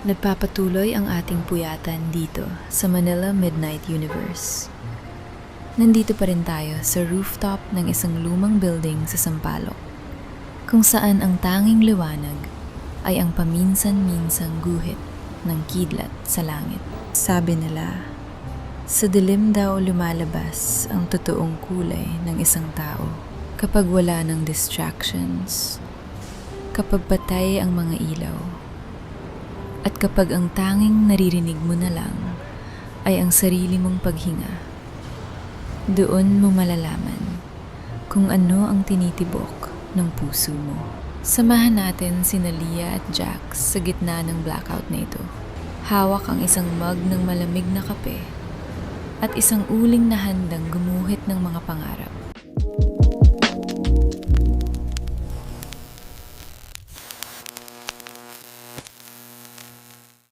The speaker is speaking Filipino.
Nagpapatuloy ang ating puyatan dito sa Manila Midnight Universe. Nandito pa rin tayo sa rooftop ng isang lumang building sa Sampaloc, kung saan ang tanging liwanag ay ang paminsan-minsang guhit ng kidlat sa langit. Sabi nila, sa dilim daw lumalabas ang totoong kulay ng isang tao kapag wala ng distractions, kapag patay ang mga ilaw, at kapag ang tanging naririnig mo na lang ay ang sarili mong paghinga. Doon mo malalaman kung ano ang tinitibok ng puso mo. Samahan natin sina Lia at Jax sa gitna ng blackout na ito. Hawak ang isang mug ng malamig na kape at isang uling na handang gumuhit ng mga pangarap.